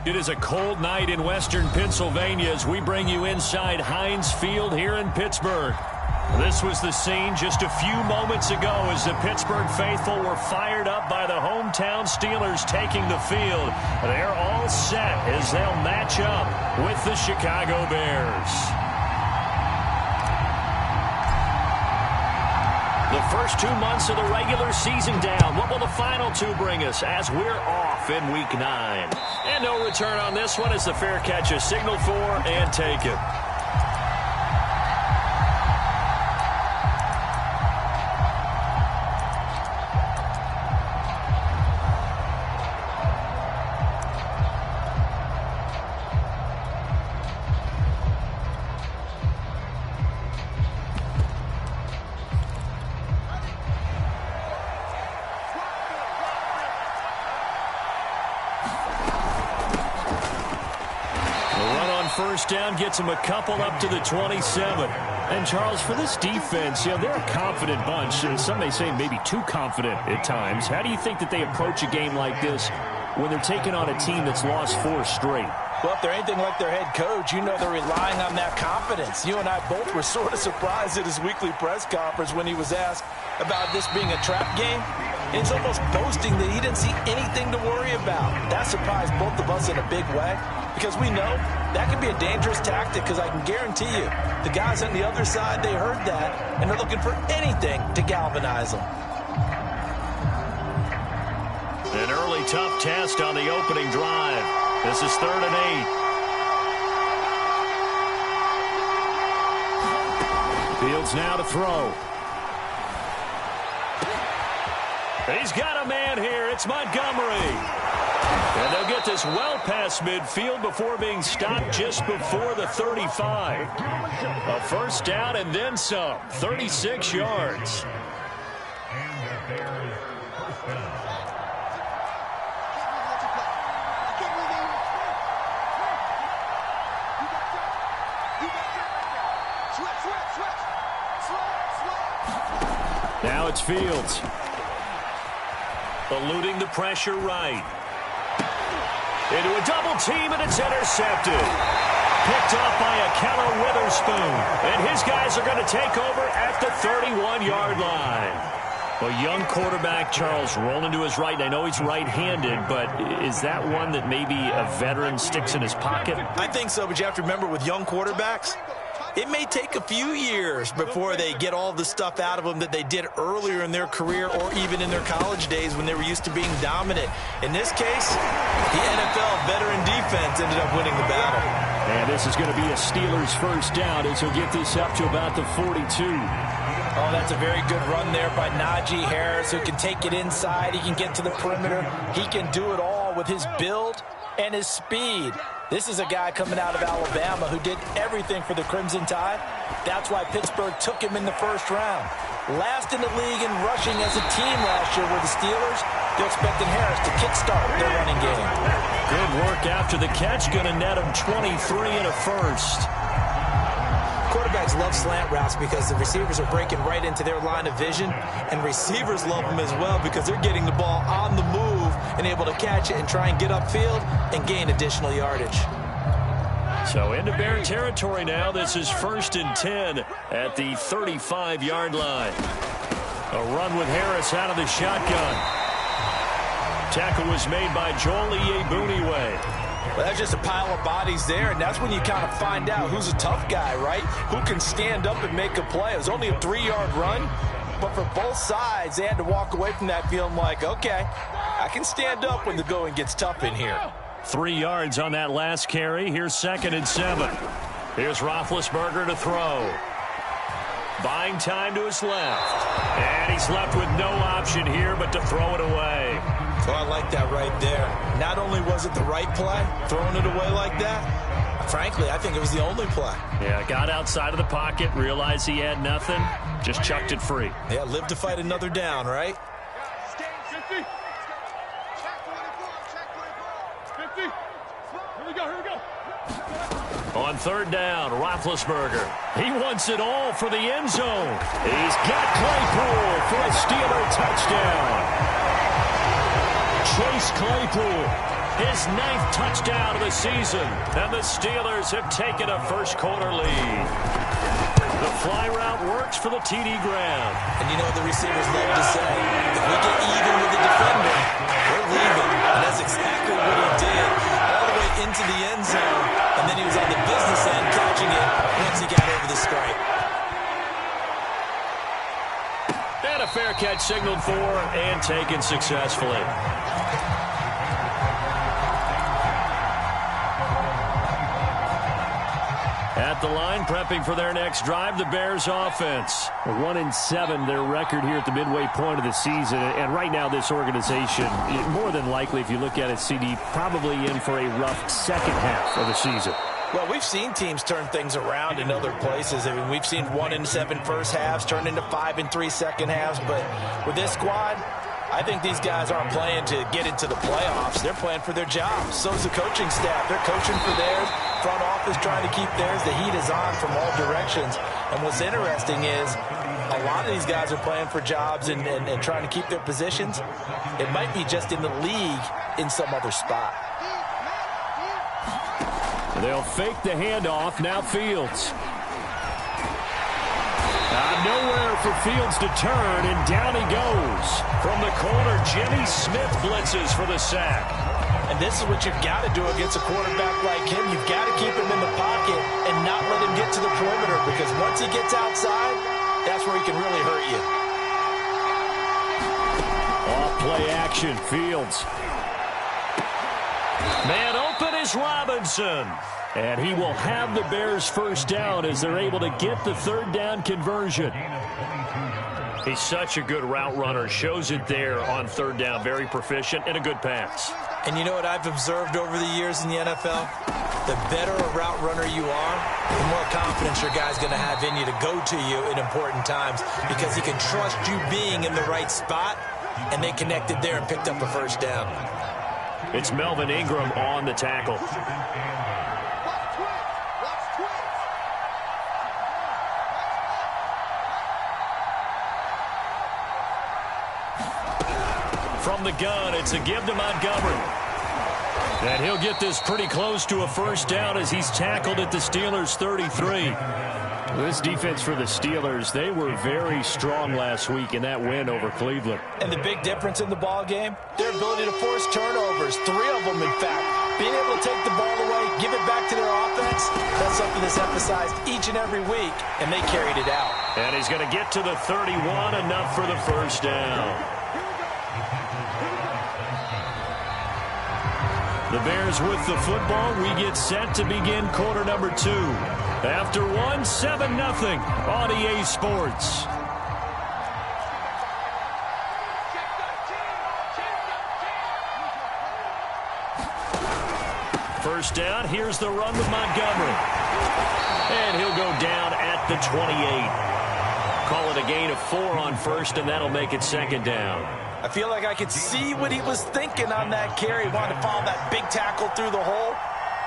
It is a cold night in western Pennsylvania as we bring you inside Heinz Field here in Pittsburgh. This was the scene just a few moments ago as the Pittsburgh faithful were fired up by the hometown Steelers taking the field. They're all set as they'll match up with the Chicago Bears. The first 2 months of the regular season down. What will the final two bring us as we're off in Week 9? And no return on this one as the fair catch is signaled for and taken. First down gets him a couple up to the 27. And, Charles, for this defense, they're a confident bunch. Some may say maybe too confident at times. How do you think that they approach a game like this when they're taking on a team that's lost 4 straight? Well, if they're anything like their head coach, they're relying on that confidence. You and I both were sort of surprised at his weekly press conference when he was asked about this being a trap game. And he's almost boasting that he didn't see anything to worry about. That surprised both of us in a big way because we know that can be a dangerous tactic because I can guarantee you the guys on the other side, they heard that, and they're looking for anything to galvanize them. An early tough test on the opening drive. This is 3rd and 8. Fields now to throw. He's got a man here. It's Montgomery. And they'll get this well past midfield before being stopped just before the 35. A first down and then some. 36 yards. Now it's Fields. Eluding the pressure right. Into a double team, and it's intercepted. Picked off by Akello Witherspoon. And his guys are going to take over at the 31-yard line. A young quarterback, Charles, rolling to his right. I know he's right-handed, but is that one that maybe a veteran sticks in his pocket? I think so, but you have to remember with young quarterbacks, it may take a few years before they get all the stuff out of them that they did earlier in their career or even in their college days when they were used to being dominant. In this case, the NFL veteran defense ended up winning the battle. And this is going to be a Steelers first down as he'll get this up to about the 42. Oh, that's a very good run there by Najee Harris, who can take it inside. He can get to the perimeter. He can do it all with his build and his speed. This is a guy coming out of Alabama who did everything for the Crimson Tide. That's why Pittsburgh took him in the first round. Last in the league in rushing as a team last year were the Steelers. They're expecting Harris to kickstart their running game. Good work after the catch. Going to net him 23 and a first. Quarterbacks love slant routes because the receivers are breaking right into their line of vision, and receivers love them as well because they're getting the ball on the move and able to catch it and try and get upfield and gain additional yardage. So into Bear territory now. This is 1st and 10 at the 35-yard line. A run with Harris out of the shotgun. Tackle was made by Joel Iyiegbuniwe. Well, that's just a pile of bodies there, and that's when you kind of find out who's a tough guy, right? Who can stand up and make a play. It was only a 3-yard run, but for both sides, they had to walk away from that feeling like, okay, I can stand up when the going gets tough in here. 3 yards on that last carry. Here's 2nd and 7. Here's Roethlisberger to throw. Buying time to his left. And he's left with no option here but to throw it away. Oh, I like that right there. Not only was it the right play, throwing it away like that, frankly, I think it was the only play. Yeah, got outside of the pocket, realized he had nothing, just chucked it free. Yeah, live to fight another down, right? On 3rd down, Roethlisberger. He wants it all for the end zone. He's got Claypool for a Steeler touchdown. Chase Claypool his 9th touchdown of the season. And the Steelers have taken a first-quarter lead. The fly route works for the TD ground. And you know what the receivers love to say? If we get even with the defender, we're leaving. And that's exactly what he did. All the way into the end zone. And then he was on the business end catching it once he got over the stripe. And a fair catch signaled for and taken successfully. At the line, prepping for their next drive, the Bears offense. 1-7, their record here at the midway point of the season. And right now, this organization, more than likely, if you look at it, CD, probably in for a rough second half of the season. Well, we've seen teams turn things around in other places. I mean, we've seen 1-7 first halves turn into 5-3 second halves. But with this squad, I think these guys aren't playing to get into the playoffs. They're playing for their jobs. So is the coaching staff. They're coaching for theirs. Front office trying to keep theirs. The heat is on from all directions. And what's interesting is a lot of these guys are playing for jobs and trying to keep their positions. It might be just in the league in some other spot. They'll fake the handoff. Now Fields. Nowhere for Fields to turn, and down he goes. From the corner, Jimmy Smith blitzes for the sack. And this is what you've got to do against a quarterback like him. You've got to keep him in the pocket and not let him get to the perimeter, because once he gets outside, that's where he can really hurt you. Off play action, Fields. Man open is Robinson. And he will have the Bears first down as they're able to get the third down conversion. He's such a good route runner. Shows it there on third down. Very proficient and a good pass. And you know what I've observed over the years in the NFL? The better a route runner you are, the more confidence your guy's going to have in you to go to you in important times, because he can trust you being in the right spot, and they connected there and picked up a first down. It's Melvin Ingram on the tackle. From the gun, it's a give to Montgomery. And he'll get this pretty close to a first down as he's tackled at the Steelers' 33. This defense for the Steelers, they were very strong last week in that win over Cleveland. And the big difference in the ball game, their ability to force turnovers, 3 of them in fact. Being able to take the ball away, give it back to their offense, that's something that's emphasized each and every week, and they carried it out. And he's going to get to the 31, enough for the first down. The Bears with the football. We get set to begin quarter number 2. After 1, 7-0 on EA Sports. First down. Here's the run with Montgomery. And he'll go down at the 28. Call it a gain of 4 on first, and that'll make it second down. I feel like I could see what he was thinking on that carry. He wanted to follow that big tackle through the hole.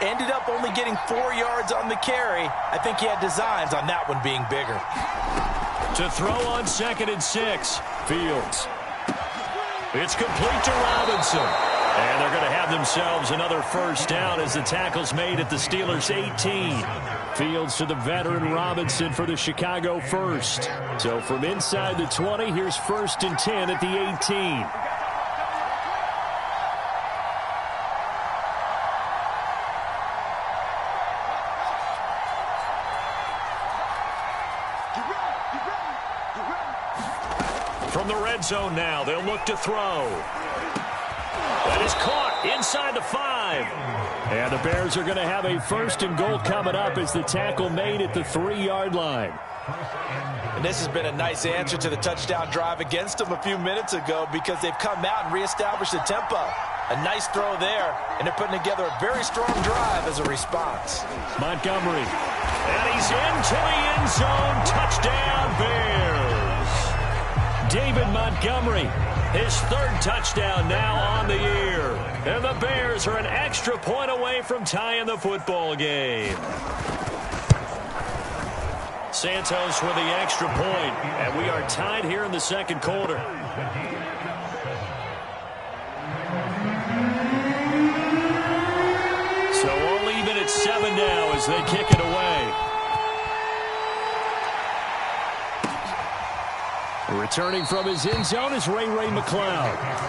Ended up only getting 4 yards on the carry. I think he had designs on that one being bigger. To throw on 2nd and 6. Fields. It's complete to Robinson. And they're going to have themselves another first down as the tackle's made at the Steelers' 18. Fields to the veteran Robinson for the Chicago first. So from inside the 20, here's 1st and 10 at the 18. From the red zone now, they'll look to throw. That is caught inside the 5. And the Bears are going to have a 1st and goal coming up as the tackle made at the 3-yard line. And this has been a nice answer to the touchdown drive against them a few minutes ago, because they've come out and reestablished the tempo. A nice throw there, and they're putting together a very strong drive as a response. Montgomery. And he's into the end zone. Touchdown, Bears. David Montgomery. His 3rd touchdown now on the year. And the Bears are an extra point away from tying the football game. Santos with the extra point, and we are tied here in the second quarter. as they kick it away. Returning from his end zone is Ray McCloud.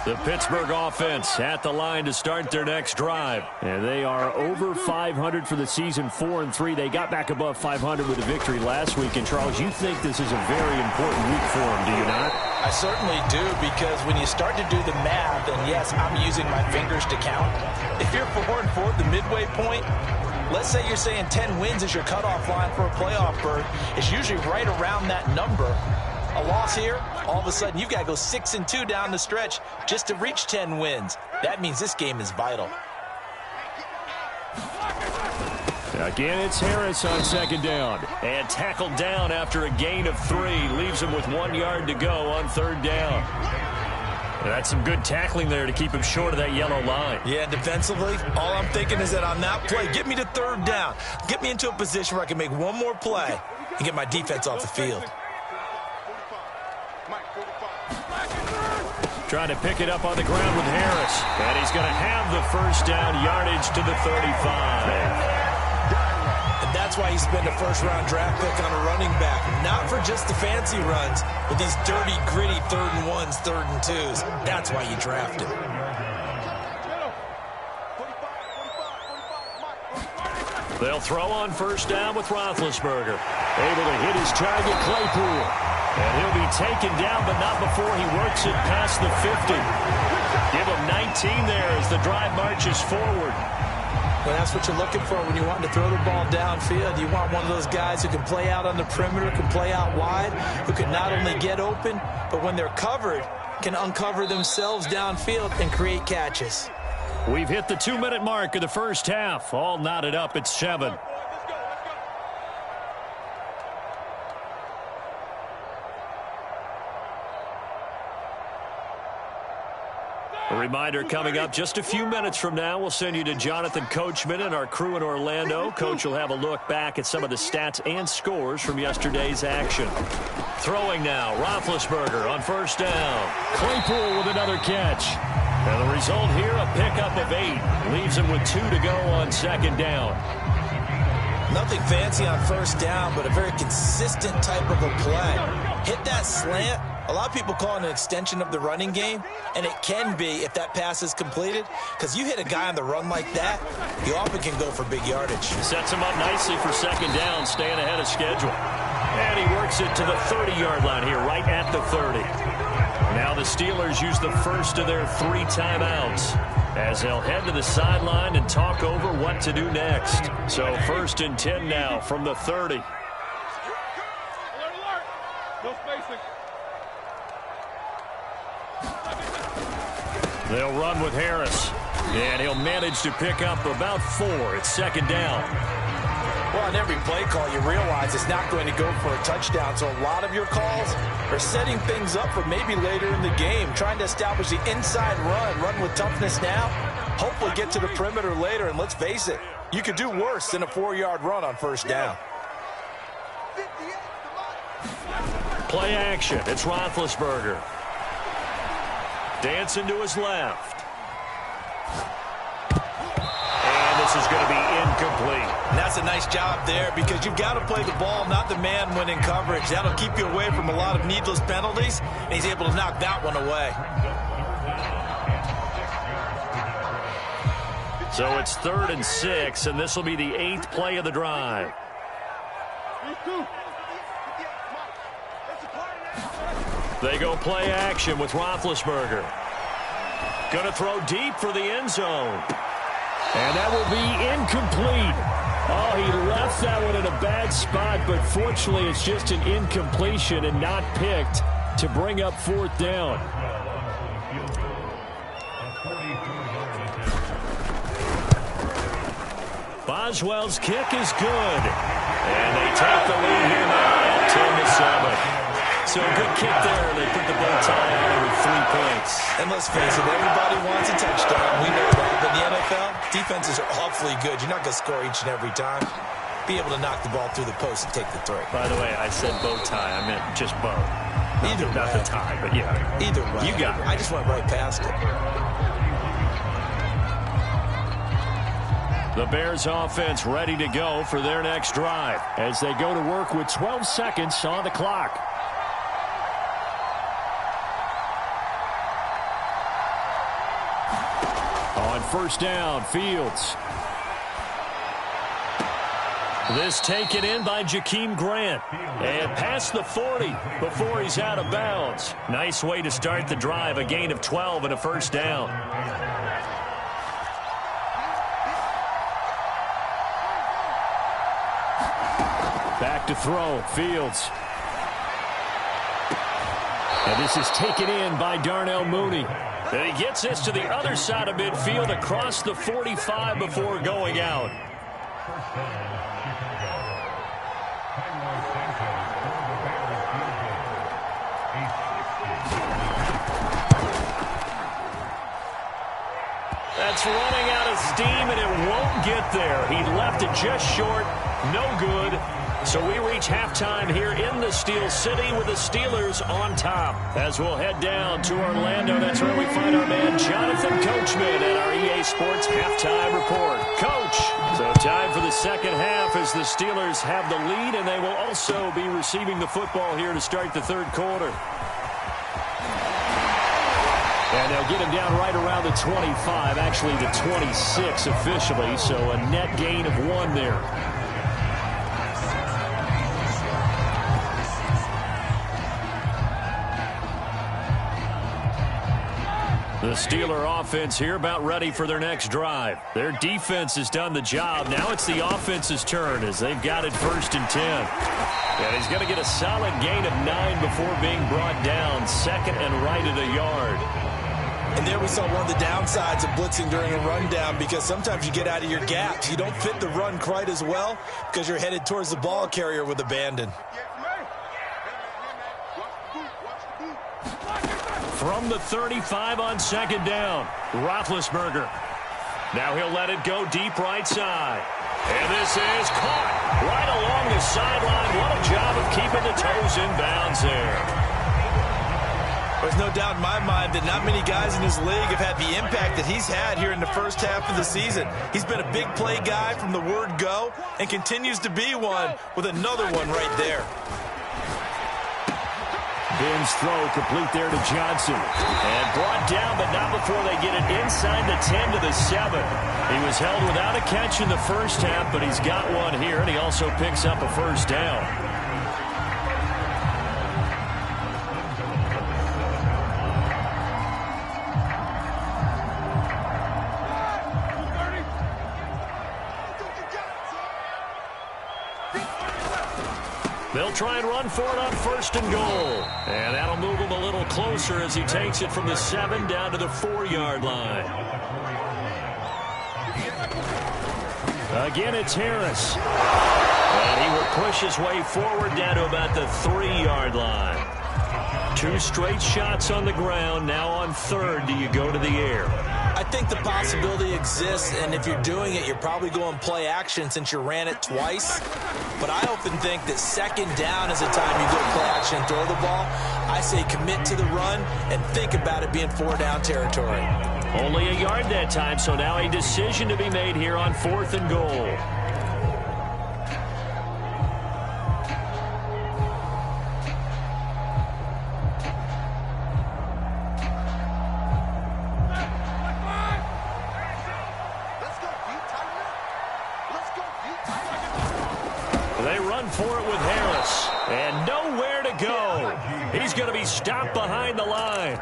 The Pittsburgh offense at the line to start their next drive. And they are over 500 for the season, 4-3. They got back above 500 with a victory last week. And, Charles, you think this is a very important week for them, do you not? I certainly do, because when you start to do the math, and yes, I'm using my fingers to count. If you're 4-4 at the midway point, let's say you're saying 10 wins is your cutoff line for a playoff berth. It's usually right around that number. A loss here, all of a sudden you've got to go 6-2 down the stretch just to reach 10 wins. That means this game is vital. Again, it's Harris on second down. And tackled down after a gain of 3. Leaves him with 1 yard to go on third down. That's some good tackling there to keep him short of that yellow line. Yeah, defensively, all I'm thinking is that on that play, get me to third down. Get me into a position where I can make one more play and get my defense off the field. Trying to pick it up on the ground with Harris. And he's going to have the first down, yardage to the 35. And that's why you spend a first-round draft pick on a running back. Not for just the fancy runs, but these dirty, gritty 3rd and 1s, 3rd and 2s. That's why you draft him. They'll throw on first down with Roethlisberger. Able to hit his target, Claypool. And he'll be taken down, but not before he works it past the 50. Give him 19 there as the drive marches forward. Well, that's what you're looking for when you want to throw the ball downfield. You want one of those guys who can play out on the perimeter, can play out wide, who can not only get open, but when they're covered, can uncover themselves downfield and create catches. We've hit the 2-minute mark of the first half. All knotted up at 7. A reminder coming up just a few minutes from now, we'll send you to Jonathan Coachman and our crew in Orlando. Coach will have a look back at some of the stats and scores from yesterday's action. Throwing now, Roethlisberger on first down. Claypool with another catch. And the result here, a pickup of 8. Leaves him with 2 to go on second down. Nothing fancy on first down, but a very consistent type of a play. Hit that slant. A lot of people call it an extension of the running game, and it can be if that pass is completed, because you hit a guy on the run like that, you often can go for big yardage. Sets him up nicely for second down, staying ahead of schedule. And he works it to the 30-yard line here, right at the 30. Now the Steelers use the first of their 3 timeouts as they'll head to the sideline and talk over what to do next. So 1st and 10 now from the 30. They'll run with Harris, and he'll manage to pick up about 4. It's second down. Well, on every play call, you realize it's not going to go for a touchdown, so a lot of your calls are setting things up for maybe later in the game, trying to establish the inside run with toughness now, hopefully get to the perimeter later, and let's face it, you could do worse than a 4-yard run on first down. Play action. It's Roethlisberger. Dancing to his left. And this is going to be incomplete. And that's a nice job there, because you've got to play the ball, not the man when in coverage. That'll keep you away from a lot of needless penalties, and he's able to knock that one away. So it's 3rd and 6, and this will be the 8th play of the drive. They go play action with Roethlisberger. Going to throw deep for the end zone. And that will be incomplete. Oh, he left that one in a bad spot, but fortunately it's just an incompletion and not picked to bring up 4th down. Boswell's kick is good. And they take the lead here now at 10-7. So a good kick there. They put the bow tie on with 3 points. And let's face it, everybody wants a touchdown. We know that. But in the NFL, defenses are awfully good. You're not going to score each and every time. be able to knock the ball through the post and take the three. By the way, I said bow tie. I meant just bow. Not the tie, but yeah. Either way. You got it. I just went right past it. The Bears offense ready to go for their next drive as they go to work with 12 seconds on the clock. On first down, Fields. This taken in by Jakeem Grant. And past the 40 before he's out of bounds. Nice way to start the drive. A gain of 12 and a first down. Back to throw, Fields. And this is taken in by Darnell Mooney. And he gets this to the other side of midfield across the 45 before going out. That's running out of steam, and it won't get there. He left it just short. No good. So we reach halftime here in the Steel City with the Steelers on top. As we'll head down to Orlando, that's where we find our man Jonathan Coachman at our EA Sports Halftime Report. Coach, so time for the second half as the Steelers have the lead, and they will also be receiving the football here to start the third quarter. And they'll get him down right around the 25, actually the 26 officially, so a net gain of 1 there. The Steeler offense here about ready for their next drive. Their defense has done the job. Now it's the offense's turn as they've got it 1st and 10. And he's going to get a solid gain of 9 before being brought down. Second and right at a yard. And there we saw one of the downsides of blitzing during a rundown, because sometimes you get out of your gaps. You don't fit the run quite as well because you're headed towards the ball carrier with abandon. From the 35 on second down, Roethlisberger. Now he'll let it go deep right side. And this is caught right along the sideline. What a job of keeping the toes in bounds there. There's no doubt in my mind that not many guys in this league have had the impact that he's had here in the first half of the season. He's been a big play guy from the word go and continues to be one with another one right there. Ben's throw complete there to Johnson. And brought down, but not before they get it inside the 10 to the 7. He was held without a catch in the first half, but he's got one here, and he also picks up a first down. They'll try and run for it on 1st and goal. And that'll move him a little closer as he takes it from the 7 down to the 4-yard line. Again, it's Harris. And he will push his way forward down to about the 3-yard line. 2 straight shots on the ground. Now on 3rd, do you go to the air? I think the possibility exists, and if you're doing it, you're probably going play action since you ran it twice. But I often think that 2nd down is the time you go play action and throw the ball. I say commit to the run and think about it being 4-down territory. Only a yard that time, so now a decision to be made here on 4th and goal. They run for it with Harris. And nowhere to go. He's going to be stopped behind the line.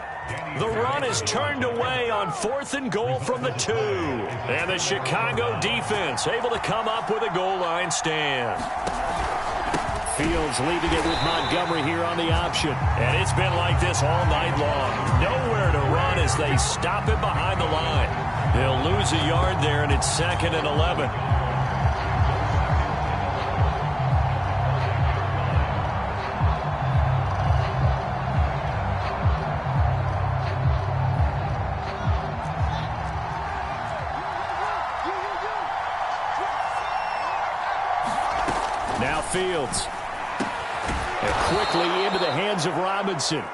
The run is turned away on 4th and goal from the 2. And the Chicago defense able to come up with a goal line stand. Fields leaving it with Montgomery here on the option. And it's been like this all night long. Nowhere to run as they stop him behind the line. They'll lose a yard there, and it's 2nd and 11. Now Fields. And quickly into the hands of Robinson.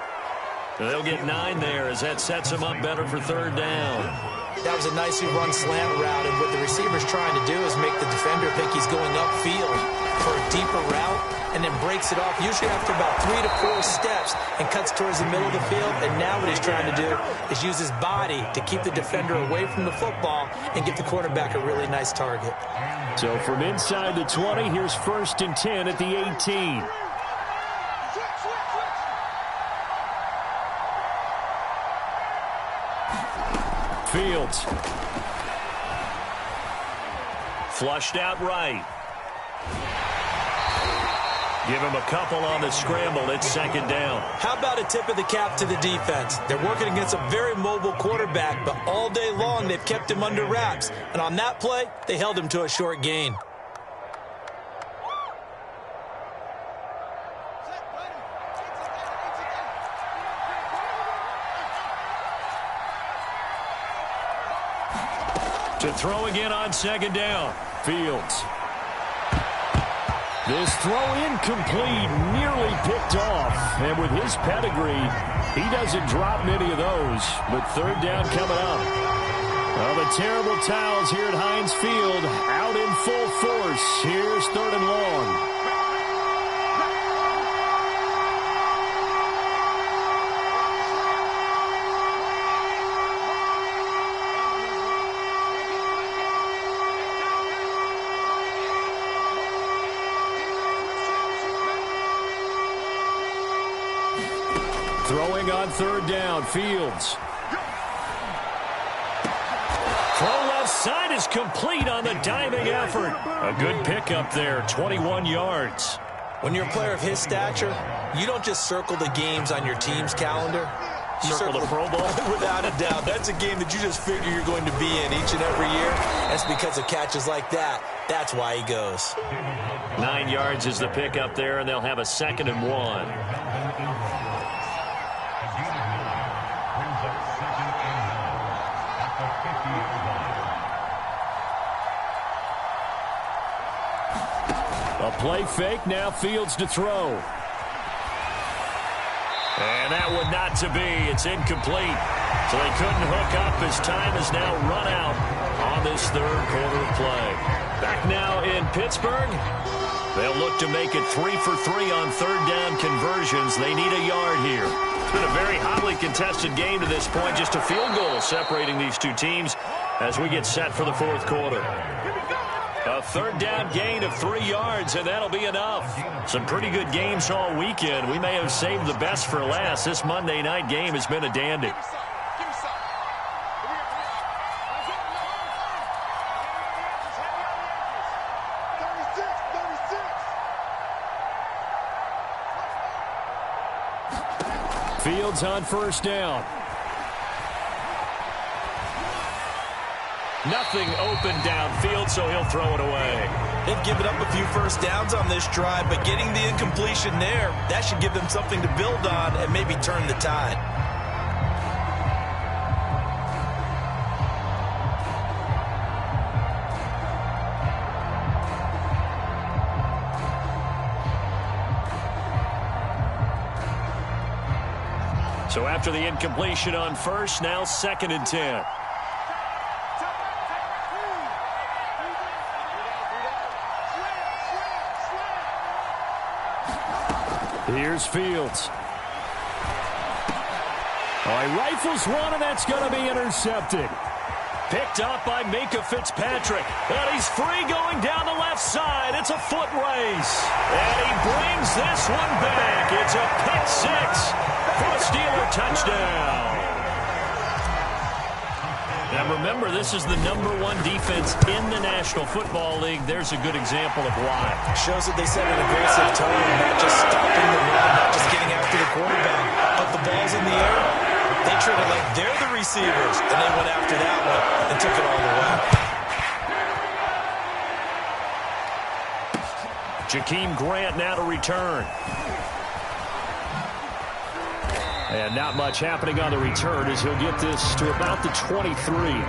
They'll get 9 there as that sets them up better for third down. That was a nicely run slant route, and what the receiver's trying to do is make the defender think he's going upfield for a deeper route and then breaks it off, usually after about 3 to 4 steps, and cuts towards the middle of the field. And now what he's trying to do is use his body to keep the defender away from the football and give the quarterback a really nice target. So from inside the 20, here's 1st and 10 at the 18. Fields. Flushed out right. Give him a couple on the scramble. It's 2nd down. How about a tip of the cap to the defense? They're working against a very mobile quarterback, but all day long they've kept him under wraps. And on that play, they held him to a short gain. To throw again on 2nd down. Fields. This throw incomplete, nearly picked off. And with his pedigree, he doesn't drop many of those. But 3rd down coming up. Well, the terrible towels here at Heinz Field out in full force. Here's 3rd and long. Throwing on 3rd down, Fields. Throw left side is complete on the diving effort. A good pickup there, 21 yards. When you're a player of his stature, you don't just circle the games on your team's calendar. You circle the Pro Bowl? Without a doubt. That's a game that you just figure you're going to be in each and every year. That's because of catches like that. That's why he goes. 9 yards is the pickup there, and they'll have a 2nd and 1. A play fake, now Fields to throw. And that one not to be. It's incomplete. So they couldn't hook up as time is now run out on this 3rd quarter of play. Back now in Pittsburgh. They'll look to make it 3 for 3 on 3rd down conversions. They need a yard here. It's been a very hotly contested game to this point. Just a field goal separating these two teams as we get set for the 4th quarter. A 3rd down gain of 3 yards, and that'll be enough. Some pretty good games all weekend. We may have saved the best for last. This Monday night game has been a dandy. Fields on 1st down. Nothing open downfield, so he'll throw it away. They've given up a few first downs on this drive, but getting the incompletion there, that should give them something to build on and maybe turn the tide. So after the incompletion on 1st, now 2nd and 10. Here's Fields. Oh, he rifles one, and that's going to be intercepted. Picked up by Minka Fitzpatrick. And he's free going down the left side. It's a foot race. And he brings this one back. It's a pick 6 for a Steeler touchdown. Now remember, this is the #1 defense in the National Football League. There's a good example of why. Shows that they set an aggressive tone, not just stopping the run, not just getting after the quarterback. But the ball's in the air, they treat it like they're the receivers, and they went after that one and took it all the way. Jakeem Grant now to return. And not much happening on the return as he'll get this to about the 23.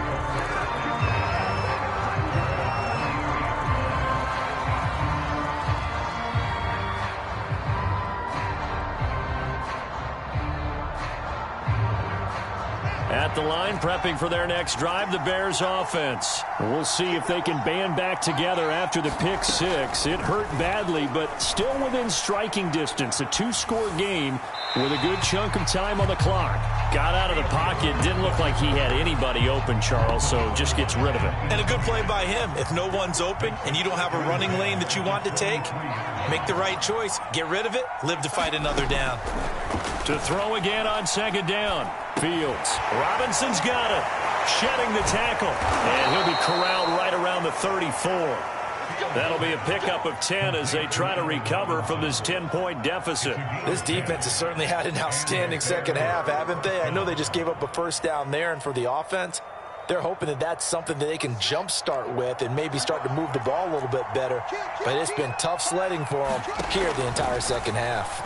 the line, prepping for their next drive, the Bears offense. We'll see if they can band back together after the pick six. It hurt badly, but still within striking distance. A two-score game with a good chunk of time on the clock. Got out of the pocket. Didn't look like he had anybody open, Charles, so just gets rid of it. And a good play by him. If no one's open and you don't have a running lane that you want to take, make the right choice. Get rid of it. Live to fight another down. To throw again on second down. Fields. Robinson's got it. Shedding the tackle. And he'll be corralled right around the 34. That'll be a pickup of 10 as they try to recover from this 10-point deficit. This defense has certainly had an outstanding second half, haven't they? I know they just gave up a first down there, and for the offense, they're hoping that that's something that they can jumpstart with and maybe start to move the ball a little bit better. But it's been tough sledding for them here the entire second half.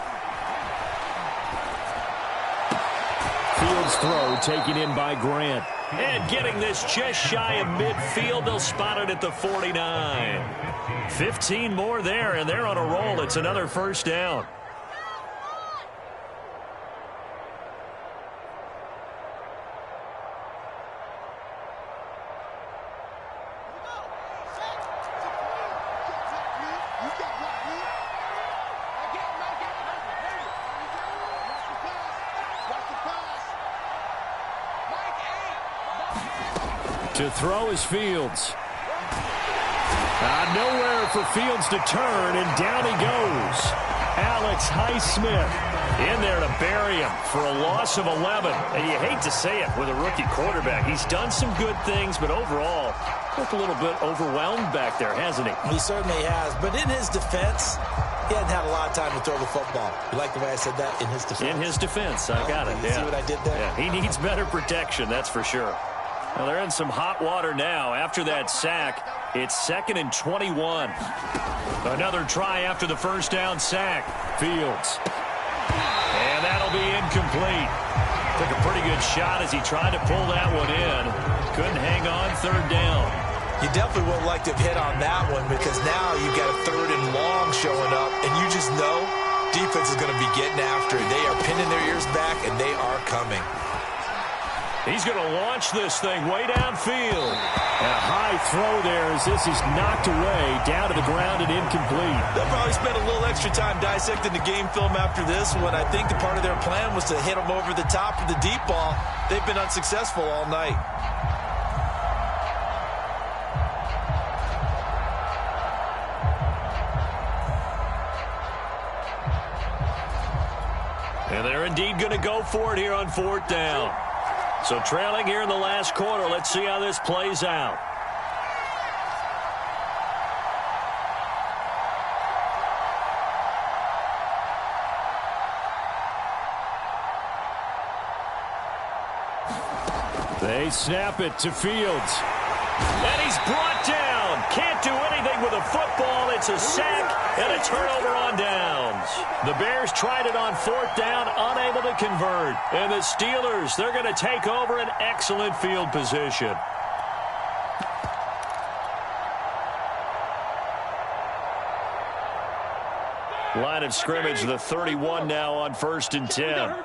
Fields throw taken in by Grant. And getting this just shy of midfield, they'll spot it at the 49. 15 more there, and they're on a roll. It's another first down. To throw is Fields. Nowhere for Fields to turn, and down he goes. Alex Highsmith in there to bury him for a loss of 11. And you hate to say it with a rookie quarterback. He's done some good things, but overall, looked a little bit overwhelmed back there, hasn't he? He certainly has. But in his defense, he hadn't had a lot of time to throw the football. You like the way I said that? In his defense. In his defense. I got it. You see what I did there? Yeah, he needs better protection, that's for sure. Well, they're in some hot water now. After that sack, it's 2nd and 21. Another try after the first down sack. Fields. And that'll be incomplete. Took a pretty good shot as he tried to pull that one in. Couldn't hang on, third down. You definitely would like to have hit on that one because now you've got a 3rd and long showing up, and you just know defense is going to be getting after it. They are pinning their ears back, and they are coming. He's going to launch this thing way downfield. And a high throw there as this is knocked away, down to the ground and incomplete. They'll probably spend a little extra time dissecting the game film after this one. I think the part of their plan was to hit them over the top of the deep ball. They've been unsuccessful all night. And they're indeed going to go for it here on 4th down. So trailing here in the last quarter. Let's see how this plays out. They snap it to Fields. And he's brought down. Can't do anything with a football. It's a sack and a turnover on downs. The Bears tried it on 4th down, unable to convert. And the Steelers, they're going to take over an excellent field position. Line of scrimmage, the 31 now on 1st and 10.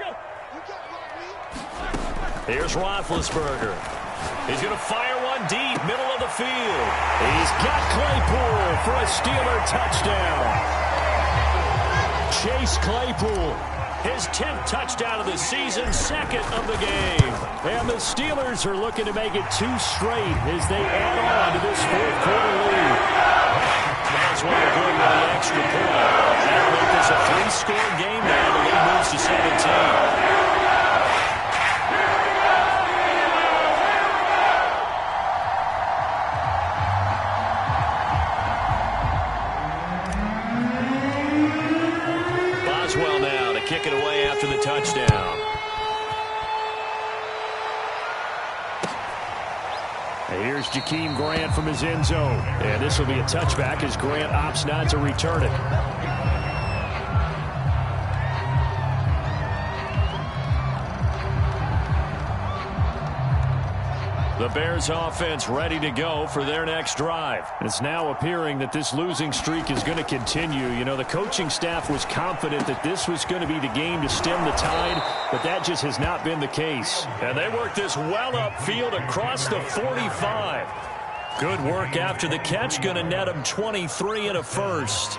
Here's Roethlisberger. He's going to fire one deep, middle of the field. He's got Claypool for a Steeler touchdown. Chase Claypool, his 10th touchdown of the season, 2nd of the game. And the Steelers are looking to make it 2 straight as they add on to this 4th quarter lead. That's why they're good with the extra point. That'll make this a 3-score game now. The lead moves to 17. Kick it away after the touchdown. And here's Jakeem Grant from his end zone. And this will be a touchback as Grant opts not to return it. The Bears offense ready to go for their next drive. It's now appearing that this losing streak is going to continue. You know, the coaching staff was confident that this was going to be the game to stem the tide, but that just has not been the case. And they work this well upfield across the 45. Good work after the catch, going to net them 23 and a first.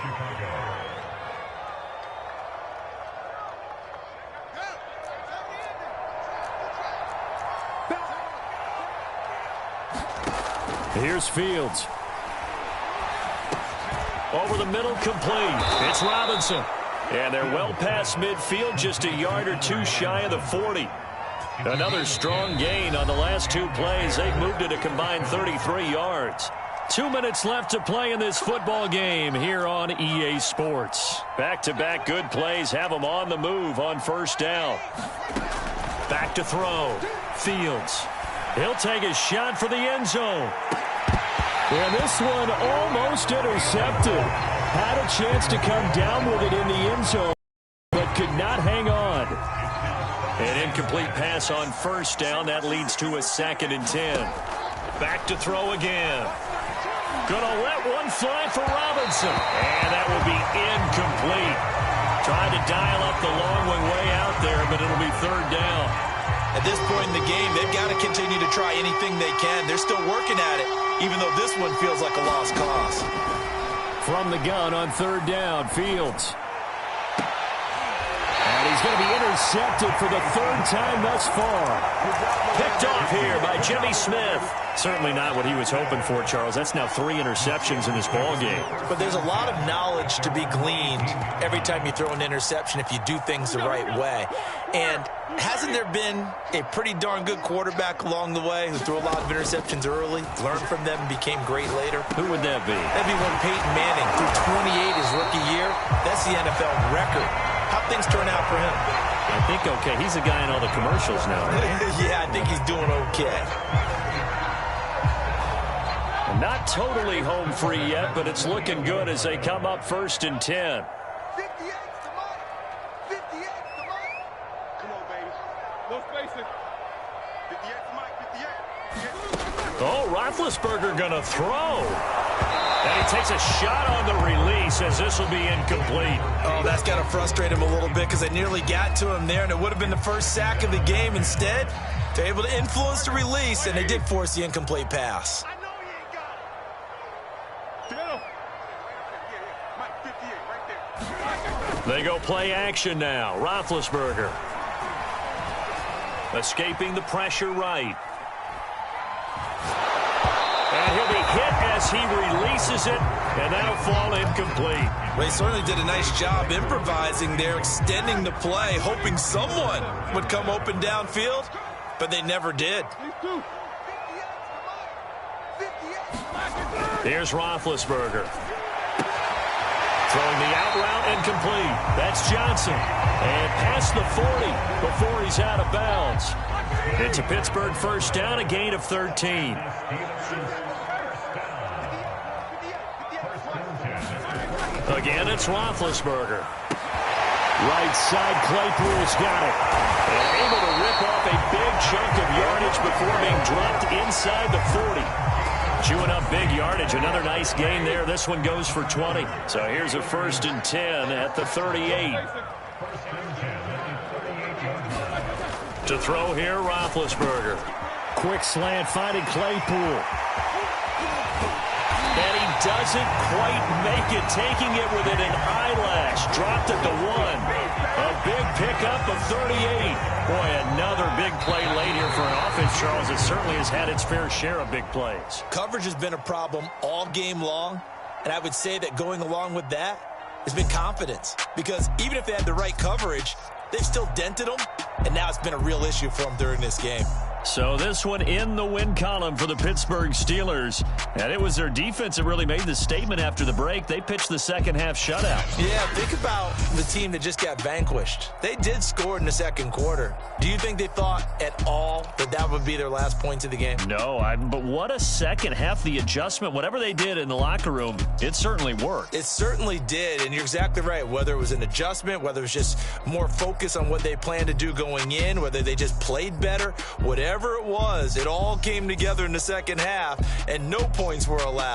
Here's Fields. Over the middle, complete. It's Robinson. And they're well past midfield, just a yard or two shy of the 40. Another strong gain on the last two plays. They've moved it a combined 33 yards. 2 minutes left to play in this football game here on EA Sports. Back-to-back good plays have them on the move on first down. Back to throw. Fields. He'll take a shot for the end zone. And this one almost intercepted. Had a chance to come down with it in the end zone, but could not hang on. An incomplete pass on first down. That leads to a 2nd and 10. Back to throw again. Gonna let one fly for Robinson. And that will be incomplete. Trying to dial up the long way out there, but it'll be 3rd down. At this point in the game, they've got to continue to try anything they can. They're still working at it, even though this one feels like a lost cause. From the gun on 3rd down, Fields. And he's going to be intercepted for the 3rd time thus far. Picked off here by Jimmy Smith. Certainly not what he was hoping for, Charles. That's now 3 interceptions in this ball game. But there's a lot of knowledge to be gleaned every time you throw an interception if you do things the right way. And hasn't there been a pretty darn good quarterback along the way who threw a lot of interceptions early, learned from them, and became great later? Who would that be? That'd be one Peyton Manning. Threw 28 his rookie year. That's the NFL record. How'd things turn out for him? I think okay. He's a guy in all the commercials now, right? Yeah, I think he's doing okay. Not totally home free yet, but it's looking good as they come up 1st and 10. 58's the money. 58's the money. Come on, baby. No spacing. 58's the mic. 58. Oh, Roethlisberger going to throw. And he takes a shot on the release as this will be incomplete. Oh, that's got to frustrate him a little bit because they nearly got to him there, and it would have been the first sack of the game. Instead, they're able to influence the release, and they did force the incomplete pass. They go play action now. Roethlisberger. Escaping the pressure right. And he'll be hit as he releases it, and that'll fall incomplete. Well, he certainly did a nice job improvising there, extending the play, hoping someone would come open downfield, but they never did. Here's Roethlisberger. Throwing the out route incomplete. That's Johnson. And past the 40 before he's out of bounds. It's a Pittsburgh first down, a gain of 13. Again, it's Roethlisberger. Right side, Claypool's got it. And able to rip off a big chunk of yardage before being dropped inside the 40. Chewing up big yardage. Another nice gain there. This one goes for 20. So here's a 1st and 10 at the 38. To throw here, Roethlisberger. Quick slant finding Claypool. And he doesn't quite make it, taking it within an eyelash. Dropped at the 1. A big pickup of 38. Boy, another big play late here for an offense, Charles, that certainly has had its fair share of big plays. Coverage has been a problem all game long, and I would say that going along with that has been confidence. Because even if they had the right coverage, they've still dented them, and now it's been a real issue for them during this game. So this one in the win column for the Pittsburgh Steelers. And it was their defense that really made the statement after the break. They pitched the second half shutout. Yeah, think about the team that just got vanquished. They did score in the second quarter. Do you think they thought at all that that would be their last points of the game? No, but what a second half. The adjustment, whatever they did in the locker room, it certainly worked. It certainly did, and you're exactly right. Whether it was an adjustment, whether it was just more focus on what they planned to do going in, whether they just played better, whatever. whatever it was, it all came together in the second half, and no points were allowed.